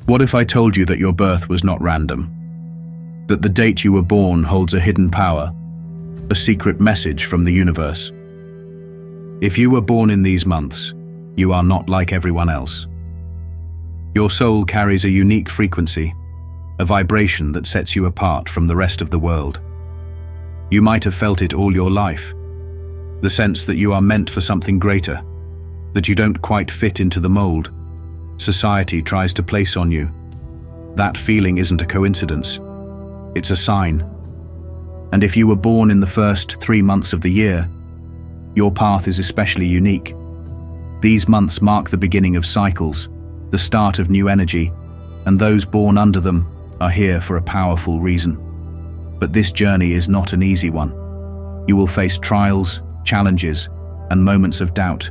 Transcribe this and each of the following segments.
What if I told you that your birth was not random? That the date you were born holds a hidden power, a secret message from the universe? If you were born in these months, you are not like everyone else. Your soul carries a unique frequency, a vibration that sets you apart from the rest of the world. You might have felt it all your life, the sense that you are meant for something greater, that you don't quite fit into the mold society tries to place on you. That feeling isn't a coincidence, it's a sign. And if you were born in the first 3 months of the year, your path is especially unique. These months mark the beginning of cycles, the start of new energy, and those born under them are here for a powerful reason. But this journey is not an easy one. You will face trials, challenges, and moments of doubt.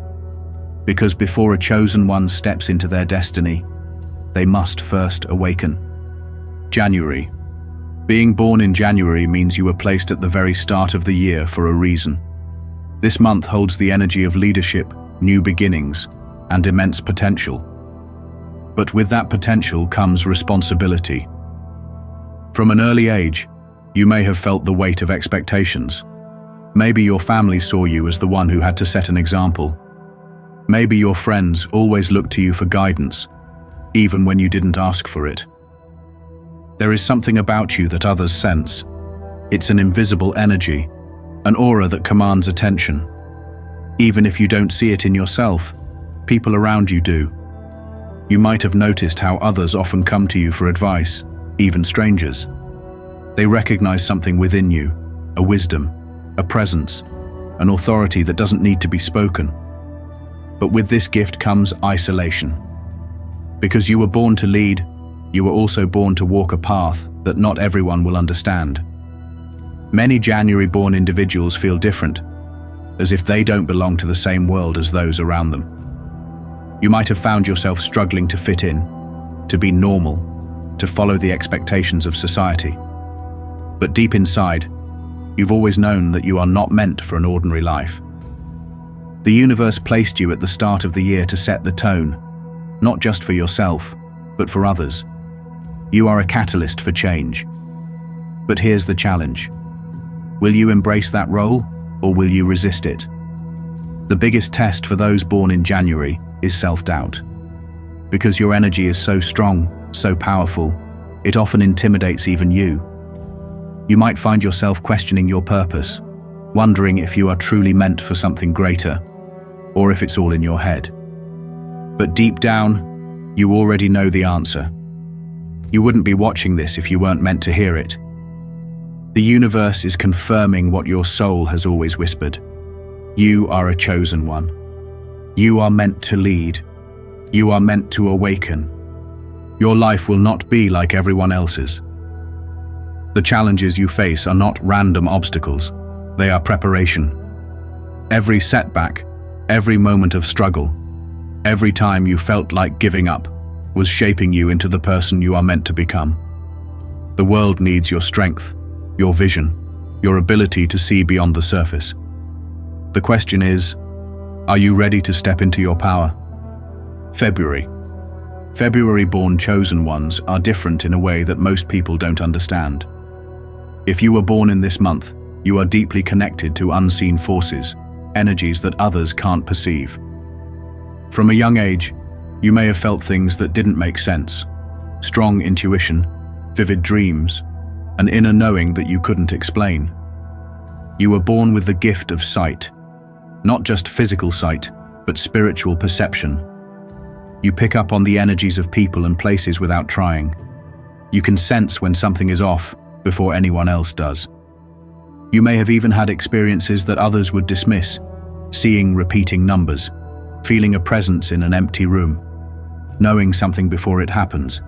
Because before a chosen one steps into their destiny, they must first awaken. January. Being born in January means you were placed at the very start of the year for a reason. This month holds the energy of leadership, new beginnings, and immense potential. But with that potential comes responsibility. From an early age, you may have felt the weight of expectations. Maybe your family saw you as the one who had to set an example. Maybe your friends always looked to you for guidance, even when you didn't ask for it. There is something about you that others sense. It's an invisible energy, an aura that commands attention. Even if you don't see it in yourself, people around you do. You might have noticed how others often come to you for advice, even strangers. They recognize something within you, a wisdom, a presence, an authority that doesn't need to be spoken. But with this gift comes isolation. Because you were born to lead, you were also born to walk a path that not everyone will understand. Many January-born individuals feel different, as if they don't belong to the same world as those around them. You might have found yourself struggling to fit in, to be normal, to follow the expectations of society. But deep inside, you've always known that you are not meant for an ordinary life. The universe placed you at the start of the year to set the tone, not just for yourself, but for others. You are a catalyst for change. But here's the challenge. Will you embrace that role, or will you resist it? The biggest test for those born in January is self-doubt. Because your energy is so strong, so powerful, it often intimidates even you. You might find yourself questioning your purpose, wondering if you are truly meant for something greater, or if it's all in your head. But deep down, you already know the answer. You wouldn't be watching this if you weren't meant to hear it. The universe is confirming what your soul has always whispered. You are a chosen one. You are meant to lead. You are meant to awaken. Your life will not be like everyone else's. The challenges you face are not random obstacles. They are preparation. Every setback, every moment of struggle, every time you felt like giving up, was shaping you into the person you are meant to become. The world needs your strength, your vision, your ability to see beyond the surface. The question is, are you ready to step into your power? February. February-born chosen ones are different in a way that most people don't understand. If you were born in this month, you are deeply connected to unseen forces, energies that others can't perceive. From a young age, you may have felt things that didn't make sense. Strong intuition, vivid dreams, an inner knowing that you couldn't explain. You were born with the gift of sight. Not just physical sight, but spiritual perception. You pick up on the energies of people and places without trying. You can sense when something is off before anyone else does. You may have even had experiences that others would dismiss, seeing repeating numbers, feeling a presence in an empty room, knowing something before it happens.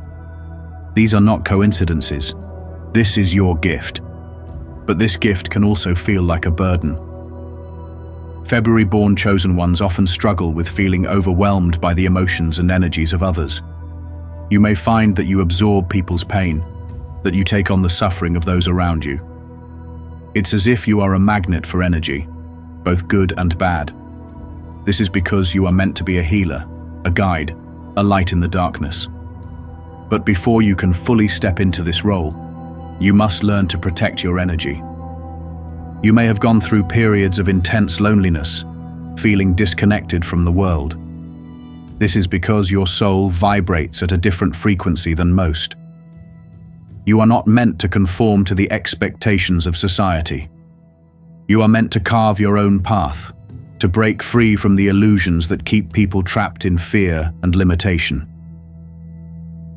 These are not coincidences. This is your gift. But this gift can also feel like a burden. February-born chosen ones often struggle with feeling overwhelmed by the emotions and energies of others. You may find that you absorb people's pain, that you take on the suffering of those around you. It's as if you are a magnet for energy, both good and bad. This is because you are meant to be a healer, a guide, a light in the darkness. But before you can fully step into this role, you must learn to protect your energy. You may have gone through periods of intense loneliness, feeling disconnected from the world. This is because your soul vibrates at a different frequency than most. You are not meant to conform to the expectations of society. You are meant to carve your own path, to break free from the illusions that keep people trapped in fear and limitation.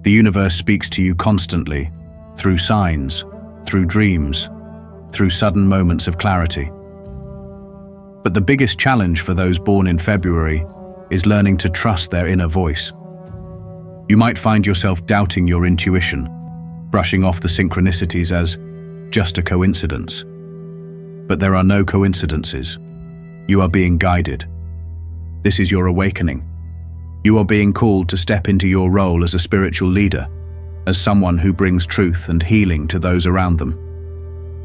The universe speaks to you constantly, through signs, through dreams, through sudden moments of clarity. But the biggest challenge for those born in February is learning to trust their inner voice. You might find yourself doubting your intuition, brushing off the synchronicities as just a coincidence. But there are no coincidences. You are being guided. This is your awakening. You are being called to step into your role as a spiritual leader, as someone who brings truth and healing to those around them.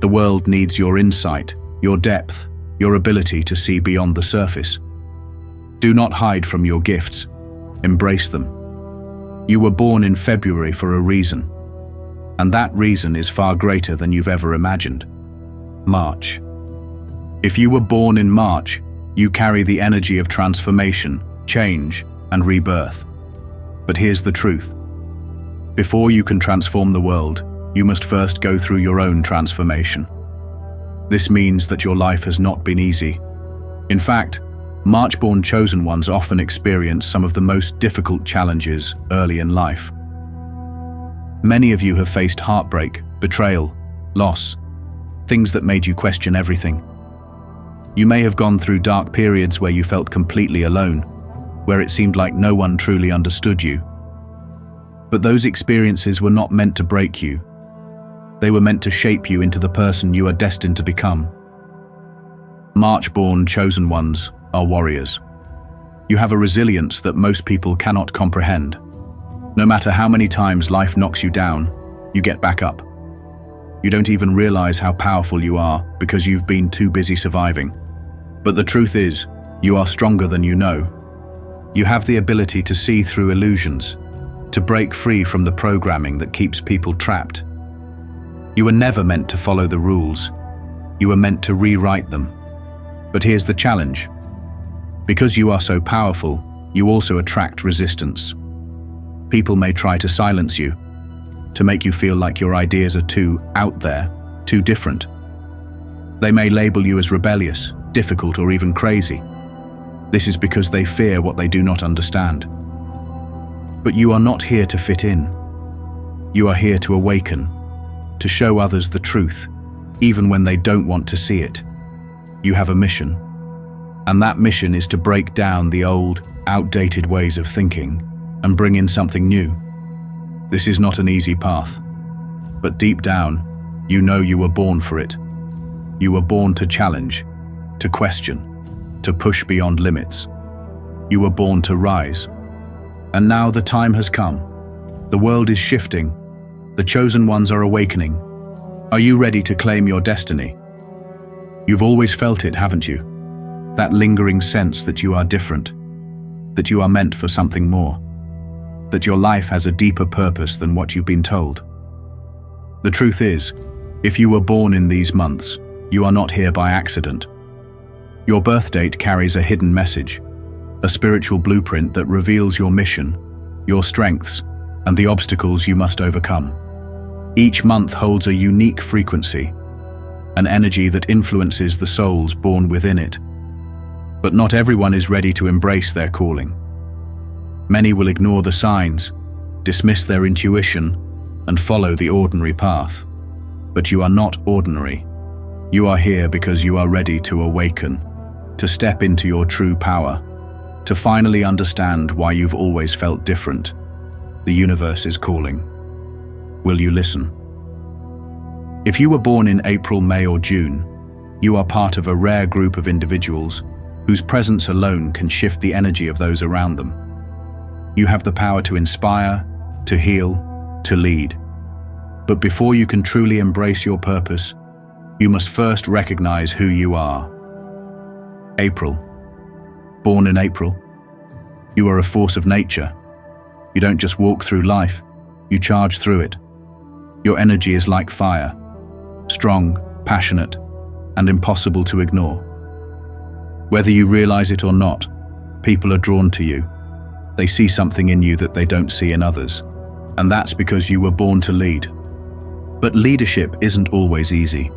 The world needs your insight, your depth, your ability to see beyond the surface. Do not hide from your gifts. Embrace them. You were born in February for a reason, and that reason is far greater than you've ever imagined. March. If you were born in March, you carry the energy of transformation, change, and rebirth. But here's the truth. Before you can transform the world, you must first go through your own transformation. This means that your life has not been easy. In fact, March-born chosen ones often experience some of the most difficult challenges early in life. Many of you have faced heartbreak, betrayal, loss, things that made you question everything. You may have gone through dark periods where you felt completely alone, where it seemed like no one truly understood you. But those experiences were not meant to break you. They were meant to shape you into the person you are destined to become. March-born chosen ones are warriors. You have a resilience that most people cannot comprehend. No matter how many times life knocks you down, you get back up. You don't even realize how powerful you are because you've been too busy surviving. But the truth is, you are stronger than you know. You have the ability to see through illusions, to break free from the programming that keeps people trapped. You were never meant to follow the rules. You were meant to rewrite them. But here's the challenge. Because you are so powerful, you also attract resistance. People may try to silence you, to make you feel like your ideas are too out there, too different. They may label you as rebellious, difficult, or even crazy. This is because they fear what they do not understand. But you are not here to fit in. You are here to awaken, to show others the truth, even when they don't want to see it. You have a mission, and that mission is to break down the old, outdated ways of thinking and bring in something new. This is not an easy path, but deep down, you know you were born for it. You were born to challenge, to question, to push beyond limits. You were born to rise. And now the time has come. The world is shifting. The chosen ones are awakening. Are you ready to claim your destiny? You've always felt it, haven't you? That lingering sense that you are different, that you are meant for something more, that your life has a deeper purpose than what you've been told. The truth is, if you were born in these months, you are not here by accident. Your birth date carries a hidden message, a spiritual blueprint that reveals your mission, your strengths, and the obstacles you must overcome. Each month holds a unique frequency, an energy that influences the souls born within it. But not everyone is ready to embrace their calling. Many will ignore the signs, dismiss their intuition, and follow the ordinary path. But you are not ordinary. You are here because you are ready to awaken, to step into your true power, to finally understand why you've always felt different. The universe is calling. Will you listen? If you were born in April, May, or June, you are part of a rare group of individuals whose presence alone can shift the energy of those around them. You have the power to inspire, to heal, to lead. But before you can truly embrace your purpose, you must first recognize who you are. April. Born in April. You are a force of nature. You don't just walk through life, You charge through it. Your energy is like fire, strong, passionate, and impossible to ignore. Whether you realize it or not, people are drawn to you. They see something in you that they don't see in others. And that's because you were born to lead. But leadership isn't always easy.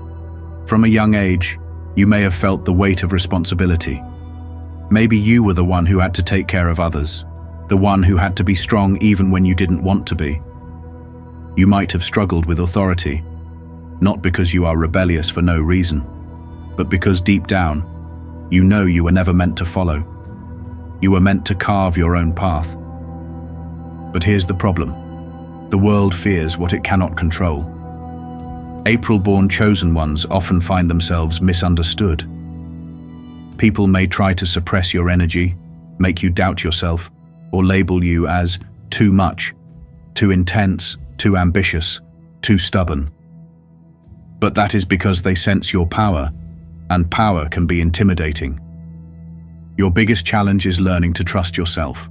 From a young age, you may have felt the weight of responsibility. Maybe you were the one who had to take care of others, the one who had to be strong even when you didn't want to be. You might have struggled with authority, not because you are rebellious for no reason, but because deep down, you know you were never meant to follow. You were meant to carve your own path. But here's the problem. The world fears what it cannot control. April-born chosen ones often find themselves misunderstood. People may try to suppress your energy, make you doubt yourself, or label you as too much, too intense, too ambitious, too stubborn. But that is because they sense your power, and power can be intimidating. Your biggest challenge is learning to trust yourself.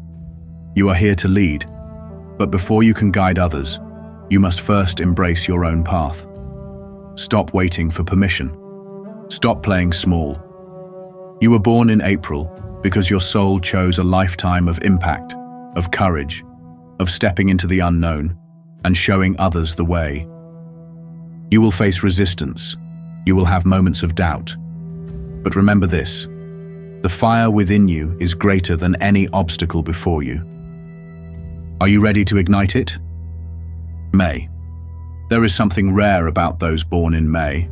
You are here to lead, but before you can guide others, you must first embrace your own path. Stop waiting for permission. Stop playing small. You were born in April because your soul chose a lifetime of impact, of courage, of stepping into the unknown and showing others the way. You will face resistance. You will have moments of doubt. But remember this, the fire within you is greater than any obstacle before you. Are you ready to ignite it? May. There is something rare about those born in May.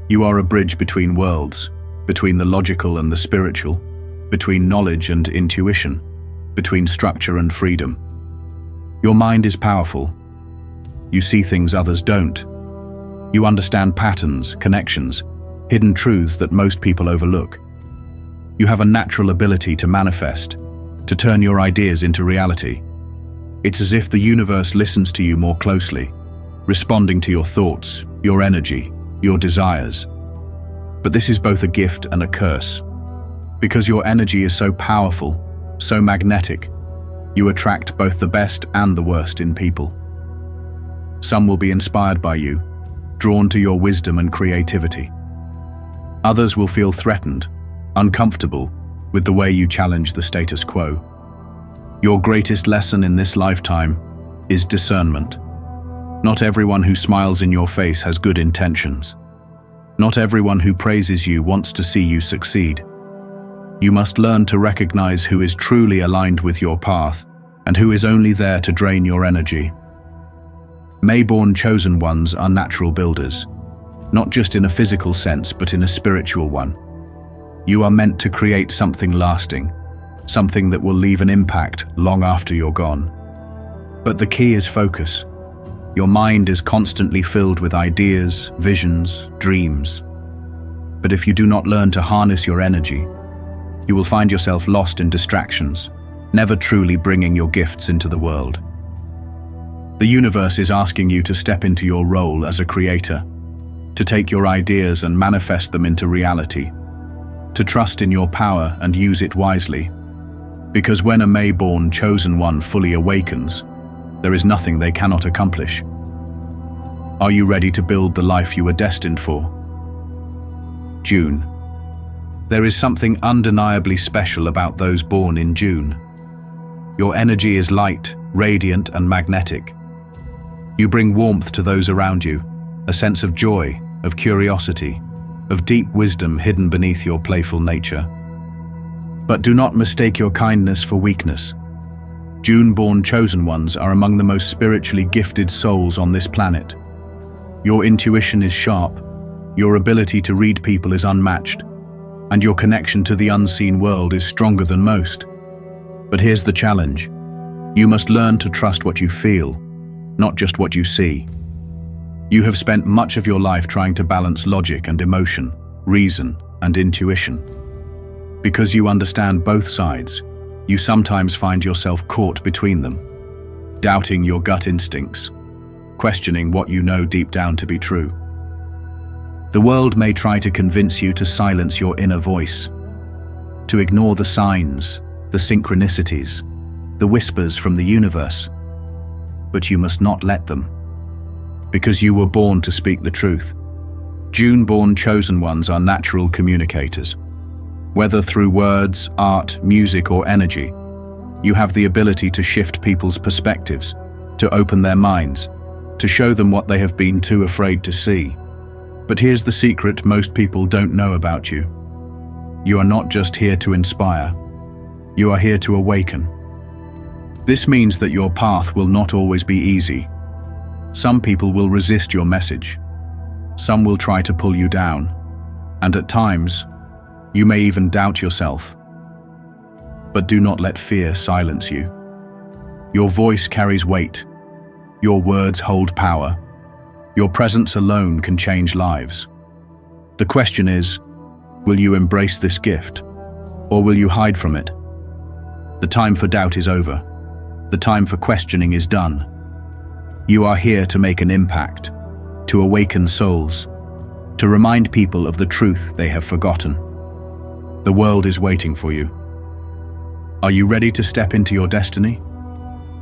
You are a bridge between worlds, between the logical and the spiritual, between knowledge and intuition, between structure and freedom. Your mind is powerful. You see things others don't. You understand patterns, connections, hidden truths that most people overlook. You have a natural ability to manifest, to turn your ideas into reality. It's as if the universe listens to you more closely, responding to your thoughts, your energy, your desires. But this is both a gift and a curse. Because your energy is so powerful, so magnetic, you attract both the best and the worst in people. Some will be inspired by you, drawn to your wisdom and creativity. Others will feel threatened, uncomfortable with the way you challenge the status quo. Your greatest lesson in this lifetime is discernment. Not everyone who smiles in your face has good intentions. Not everyone who praises you wants to see you succeed. You must learn to recognize who is truly aligned with your path and who is only there to drain your energy. May-born chosen ones are natural builders, not just in a physical sense but in a spiritual one. You are meant to create something lasting, something that will leave an impact long after you're gone. But the key is focus. Your mind is constantly filled with ideas, visions, dreams. But if you do not learn to harness your energy, you will find yourself lost in distractions, never truly bringing your gifts into the world. The universe is asking you to step into your role as a creator, to take your ideas and manifest them into reality, to trust in your power and use it wisely. Because when a May-born chosen one fully awakens, there is nothing they cannot accomplish. Are you ready to build the life you were destined for? June. There is something undeniably special about those born in June. Your energy is light, radiant, and magnetic. You bring warmth to those around you, a sense of joy, of curiosity, of deep wisdom hidden beneath your playful nature. But do not mistake your kindness for weakness. June-born chosen ones are among the most spiritually gifted souls on this planet. Your intuition is sharp, your ability to read people is unmatched, and your connection to the unseen world is stronger than most. But here's the challenge. You must learn to trust what you feel, not just what you see. You have spent much of your life trying to balance logic and emotion, reason and intuition. Because you understand both sides, you sometimes find yourself caught between them, doubting your gut instincts, questioning what you know deep down to be true. The world may try to convince you to silence your inner voice, to ignore the signs, the synchronicities, the whispers from the universe. but you must not let them. Because you were born to speak the truth. June-born chosen ones are natural communicators. Whether through words, art, music, or energy, you have the ability to shift people's perspectives, to open their minds, to show them what they have been too afraid to see. But here's the secret most people don't know about you. You are not just here to inspire. You are here to awaken. This means that your path will not always be easy. Some people will resist your message. Some will try to pull you down. And at times, you may even doubt yourself. But do not let fear silence you. Your voice carries weight. Your words hold power. Your presence alone can change lives. The question is, will you embrace this gift, or will you hide from it? The time for doubt is over. The time for questioning is done. You are here to make an impact, to awaken souls, to remind people of the truth they have forgotten. The world is waiting for you. Are you ready to step into your destiny?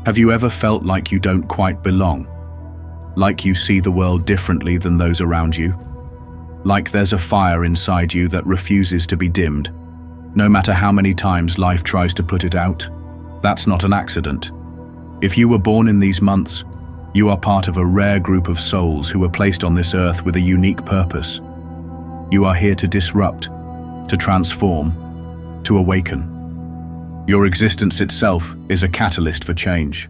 Have you ever felt like you don't quite belong? Like you see the world differently than those around you? Like there's a fire inside you that refuses to be dimmed, no matter how many times life tries to put it out? That's not an accident. If you were born in these months, you are part of a rare group of souls who were placed on this earth with a unique purpose. You are here to disrupt, to transform, to awaken. Your existence itself is a catalyst for change.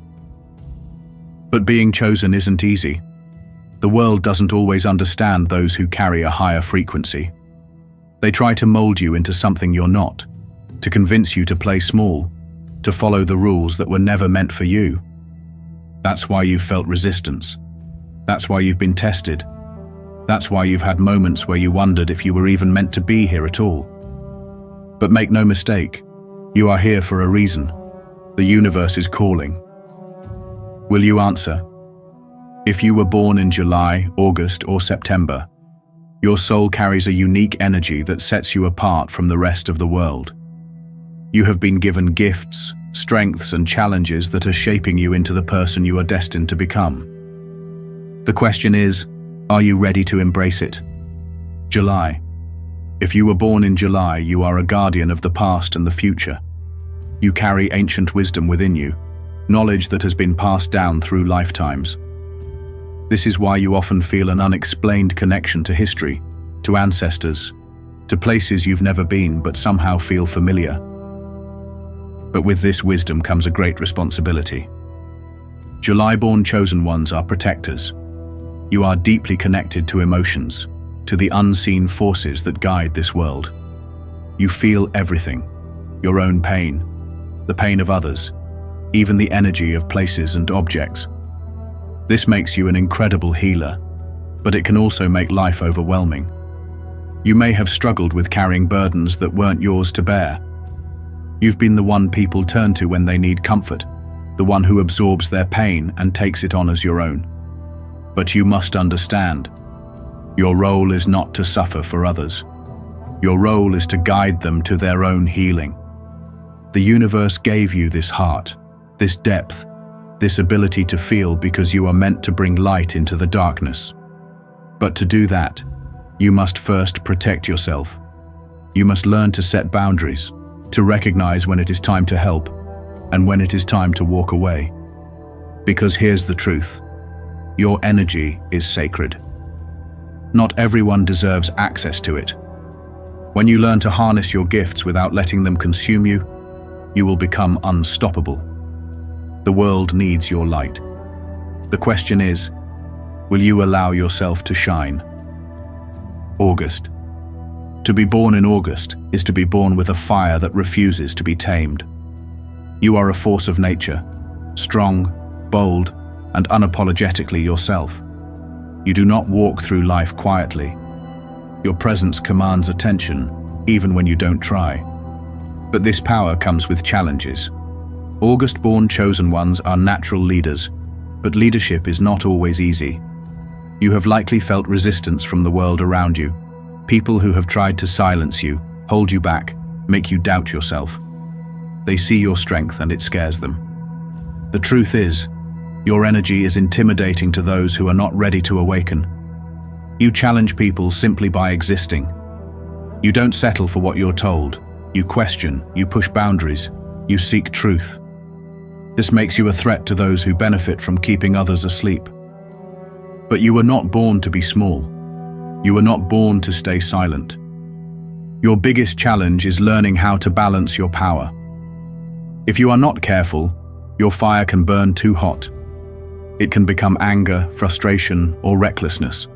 But being chosen isn't easy. The world doesn't always understand those who carry a higher frequency. They try to mold you into something you're not, to convince you to play small, to follow the rules that were never meant for you. That's why you've felt resistance. That's why you've been tested. That's why you've had moments where you wondered if you were even meant to be here at all. But make no mistake, you are here for a reason. The universe is calling. Will you answer? If you were born in July, August, or September, your soul carries a unique energy that sets you apart from the rest of the world. You have been given gifts, strengths, and challenges that are shaping you into the person you are destined to become. The question is, are you ready to embrace it? July. If you were born in July, you are a guardian of the past and the future. You carry ancient wisdom within you, knowledge that has been passed down through lifetimes. This is why you often feel an unexplained connection to history, to ancestors, to places you've never been but somehow feel familiar. But with this wisdom comes a great responsibility. July-born chosen ones are protectors. You are deeply connected to emotions, to the unseen forces that guide this world. You feel everything, your own pain, the pain of others, even the energy of places and objects. This makes you an incredible healer, but it can also make life overwhelming. You may have struggled with carrying burdens that weren't yours to bear. You've been the one people turn to when they need comfort, the one who absorbs their pain and takes it on as your own. But you must understand, your role is not to suffer for others. Your role is to guide them to their own healing. The universe gave you this heart, this depth, this ability to feel because you are meant to bring light into the darkness. But to do that, you must first protect yourself. You must learn to set boundaries, to recognize when it is time to help and when it is time to walk away. Because here's the truth. Your energy is sacred. Not everyone deserves access to it. When you learn to harness your gifts without letting them consume you, you will become unstoppable. The world needs your light. The question is, will you allow yourself to shine? August. To be born in August is to be born with a fire that refuses to be tamed. You are a force of nature, strong, bold, and unapologetically yourself. You do not walk through life quietly. Your presence commands attention, even when you don't try. But this power comes with challenges. August-born chosen ones are natural leaders, but leadership is not always easy. You have likely felt resistance from the world around you. People who have tried to silence you, hold you back, make you doubt yourself. They see your strength and it scares them. The truth is, Your energy is intimidating to those who are not ready to awaken. You challenge people simply by existing. You don't settle for what you're told. You question, you push boundaries, you seek truth. This makes you a threat to those who benefit from keeping others asleep. But you were not born to be small. You were not born to stay silent. Your biggest challenge is learning how to balance your power. If you are not careful, your fire can burn too hot. It can become anger, frustration, or recklessness.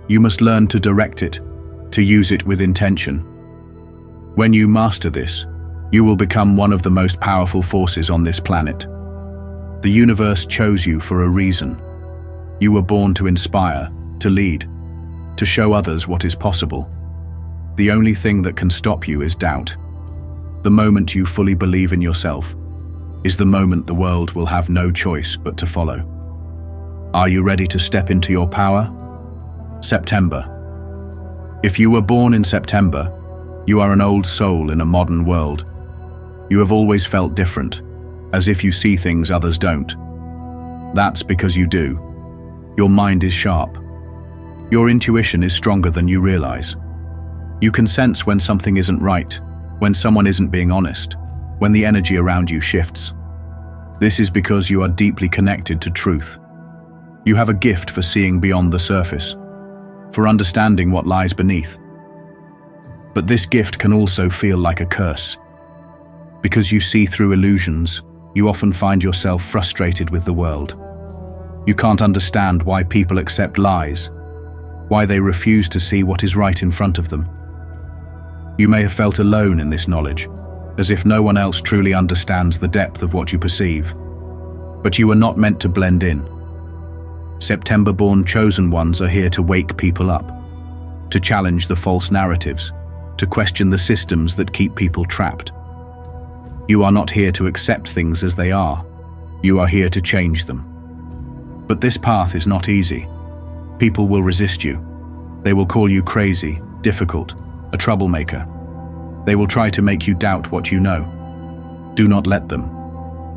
You must learn to direct it, to use it with intention. When you master this, you will become one of the most powerful forces on this planet. The universe chose you for a reason. You were born to inspire, to lead, to show others what is possible. The only thing that can stop you is doubt. The moment you fully believe in yourself is the moment the world will have no choice but to follow. Are you ready to step into your power? September. If you were born in September, you are an old soul in a modern world. You have always felt different, as if you see things others don't. That's because you do. Your mind is sharp. Your intuition is stronger than you realize. You can sense when something isn't right, when someone isn't being honest, when the energy around you shifts. This is because you are deeply connected to truth. You have a gift for seeing beyond the surface, for understanding what lies beneath. But this gift can also feel like a curse. Because you see through illusions, you often find yourself frustrated with the world. You can't understand why people accept lies, why they refuse to see what is right in front of them. You may have felt alone in this knowledge, as if no one else truly understands the depth of what you perceive. But you are not meant to blend in. September-born chosen ones are here to wake people up, to challenge the false narratives, to question the systems that keep people trapped. You are not here to accept things as they are. You are here to change them. But this path is not easy. People will resist you. They will call you crazy, difficult, a troublemaker. They will try to make you doubt what you know. Do not let them.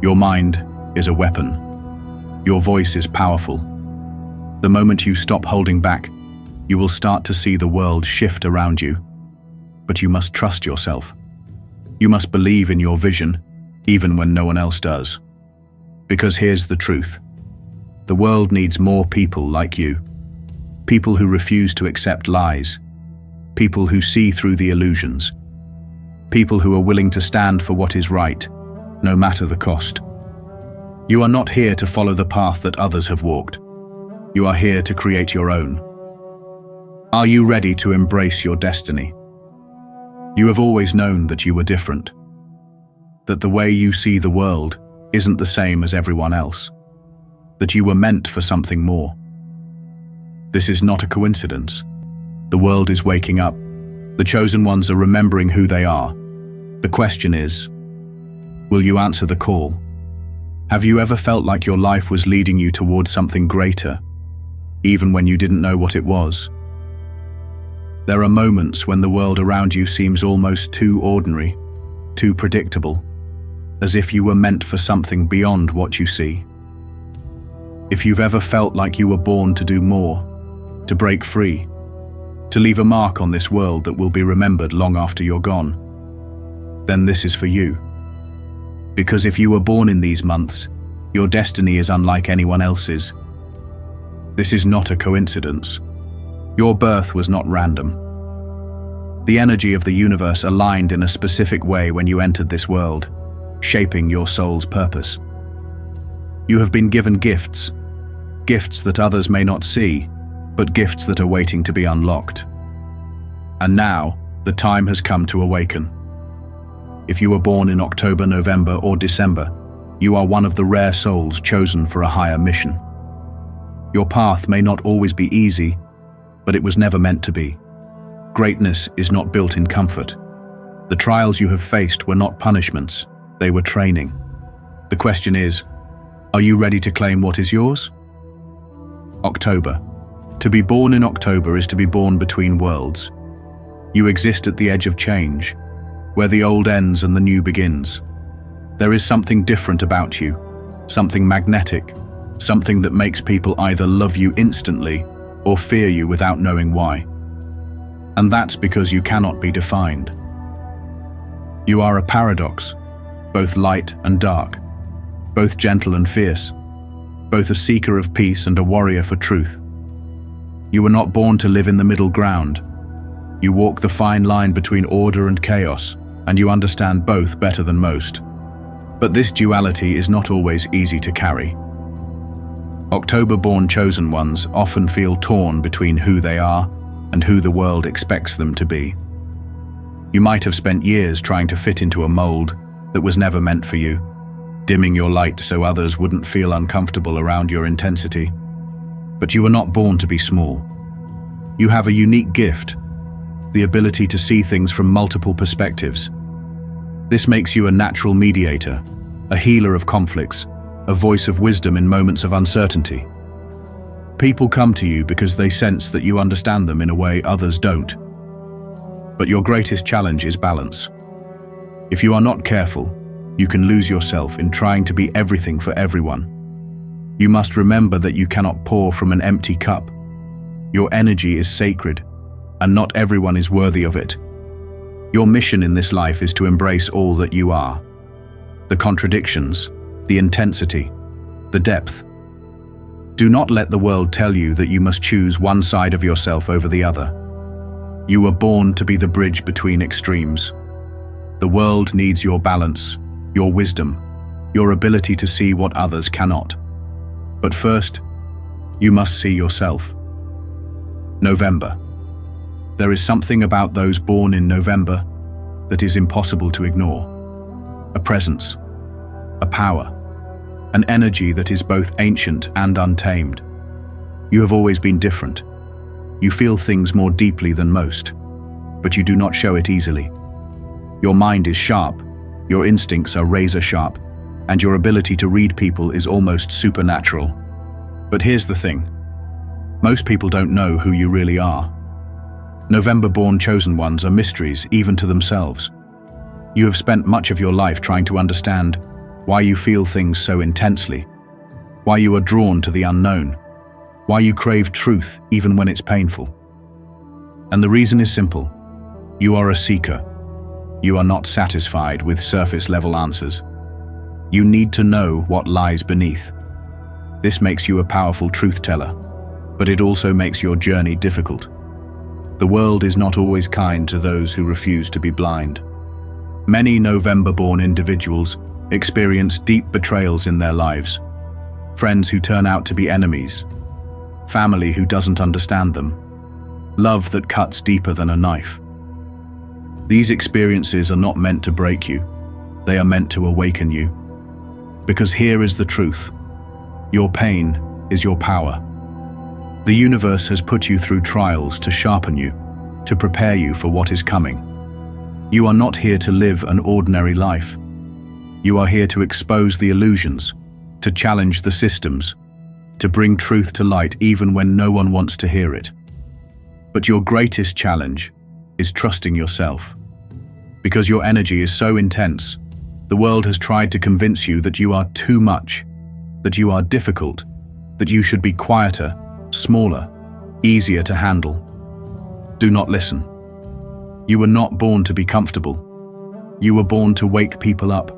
Your mind is a weapon. Your voice is powerful. The moment you stop holding back, you will start to see the world shift around you. But you must trust yourself. You must believe in your vision, even when no one else does. Because here's the truth. The world needs more people like you. People who refuse to accept lies. People who see through the illusions. People who are willing to stand for what is right, no matter the cost. You are not here to follow the path that others have walked. You are here to create your own. Are you ready to embrace your destiny? You have always known that you were different. That the way you see the world isn't the same as everyone else. That you were meant for something more. This is not a coincidence. The world is waking up. The chosen ones are remembering who they are. The question is, will you answer the call? Have you ever felt like your life was leading you towards something greater, even when you didn't know what it was? There are moments when the world around you seems almost too ordinary, too predictable, as if you were meant for something beyond what you see. If you've ever felt like you were born to do more, to break free, to leave a mark on this world that will be remembered long after you're gone, then this is for you. Because if you were born in these months, your destiny is unlike anyone else's. This is not a coincidence. Your birth was not random. The energy of the universe aligned in a specific way when you entered this world, shaping your soul's purpose. You have been given gifts, gifts that others may not see, but gifts that are waiting to be unlocked. And now, the time has come to awaken. If you were born in October, November, or December, you are one of the rare souls chosen for a higher mission. Your path may not always be easy, but it was never meant to be. Greatness is not built in comfort. The trials you have faced were not punishments, they were training. The question is, are you ready to claim what is yours? October. To be born in October is to be born between worlds. You exist at the edge of change, where the old ends and the new begins. There is something different about you, something magnetic, something that makes people either love you instantly or fear you without knowing why. And that's because you cannot be defined. You are a paradox, both light and dark, both gentle and fierce, both a seeker of peace and a warrior for truth. You were not born to live in the middle ground. You walk the fine line between order and chaos, and you understand both better than most. But this duality is not always easy to carry. October-born chosen ones often feel torn between who they are and who the world expects them to be. You might have spent years trying to fit into a mold that was never meant for you, dimming your light so others wouldn't feel uncomfortable around your intensity. But you were not born to be small. You have a unique gift, the ability to see things from multiple perspectives. This makes you a natural mediator, a healer of conflicts, a voice of wisdom in moments of uncertainty. People come to you because they sense that you understand them in a way others don't. But your greatest challenge is balance. If you are not careful, you can lose yourself in trying to be everything for everyone. You must remember that you cannot pour from an empty cup. Your energy is sacred, and not everyone is worthy of it. Your mission in this life is to embrace all that you are. The contradictions, the intensity, the depth. Do not let the world tell you that you must choose one side of yourself over the other. You were born to be the bridge between extremes. The world needs your balance, your wisdom, your ability to see what others cannot. But first, you must see yourself. November. There is something about those born in November that is impossible to ignore. A presence, a power, an energy that is both ancient and untamed. You have always been different. You feel things more deeply than most, but you do not show it easily. Your mind is sharp, your instincts are razor sharp, and your ability to read people is almost supernatural. But here's the thing. Most people don't know who you really are. November-born chosen ones are mysteries even to themselves. You have spent much of your life trying to understand why you feel things so intensely, why you are drawn to the unknown, why you crave truth even when it's painful. And the reason is simple. You are a seeker. You are not satisfied with surface-level answers. You need to know what lies beneath. This makes you a powerful truth-teller, but it also makes your journey difficult. The world is not always kind to those who refuse to be blind. Many November-born individuals experience deep betrayals in their lives. Friends who turn out to be enemies. Family who doesn't understand them. Love that cuts deeper than a knife. These experiences are not meant to break you. They are meant to awaken you. Because here is the truth. Your pain is your power. The universe has put you through trials to sharpen you, to prepare you for what is coming. You are not here to live an ordinary life. You are here to expose the illusions, to challenge the systems, to bring truth to light even when no one wants to hear it. But your greatest challenge is trusting yourself. Because your energy is so intense, the world has tried to convince you that you are too much, that you are difficult, that you should be quieter, smaller, easier to handle. Do not listen. You were not born to be comfortable. You were born to wake people up.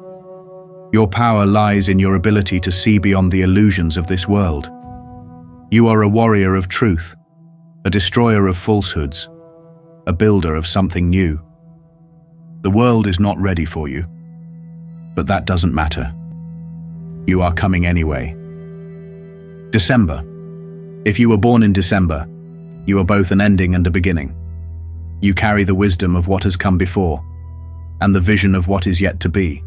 Your power lies in your ability to see beyond the illusions of this world. You are a warrior of truth, a destroyer of falsehoods, a builder of something new. The world is not ready for you, but that doesn't matter. You are coming anyway. December. If you were born in December, you are both an ending and a beginning. You carry the wisdom of what has come before, and the vision of what is yet to be.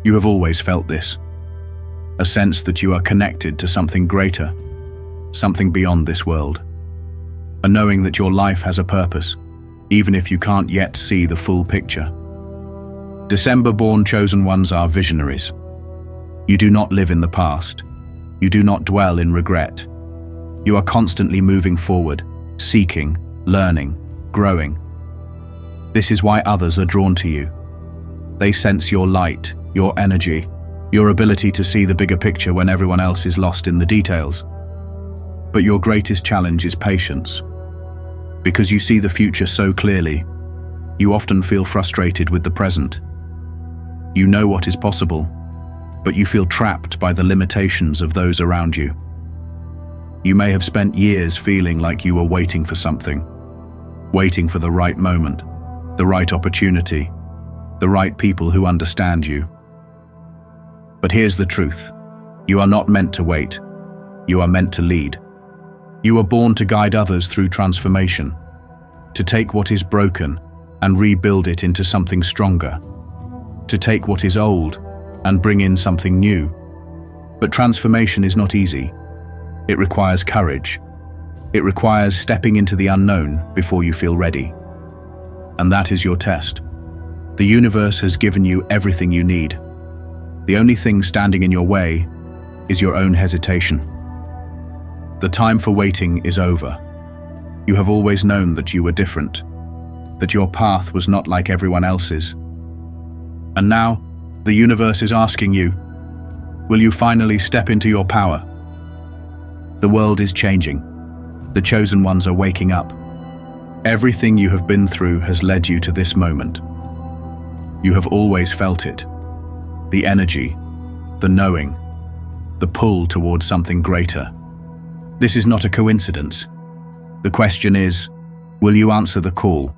You have always felt this, a sense that you are connected to something greater, something beyond this world, a knowing that your life has a purpose, even if you can't yet see the full picture. December-born chosen ones are visionaries. You do not live in the past. You do not dwell in regret. You are constantly moving forward, seeking, learning, growing. This is why others are drawn to you. They sense your light, your energy, your ability to see the bigger picture when everyone else is lost in the details. But your greatest challenge is patience. Because you see the future so clearly, you often feel frustrated with the present. You know what is possible, but you feel trapped by the limitations of those around you. You may have spent years feeling like you were waiting for something, waiting for the right moment, the right opportunity, the right people who understand you. But here's the truth. You are not meant to wait. You are meant to lead. You were born to guide others through transformation, to take what is broken and rebuild it into something stronger, to take what is old and bring in something new. But transformation is not easy. It requires courage. It requires stepping into the unknown before you feel ready. And that is your test. The universe has given you everything you need. The only thing standing in your way is your own hesitation. The time for waiting is over. You have always known that you were different, that your path was not like everyone else's. And now, the universe is asking you, will you finally step into your power? The world is changing. The chosen ones are waking up. Everything you have been through has led you to this moment. You have always felt it. The energy, the knowing, the pull towards something greater. This is not a coincidence. The question is, will you answer the call?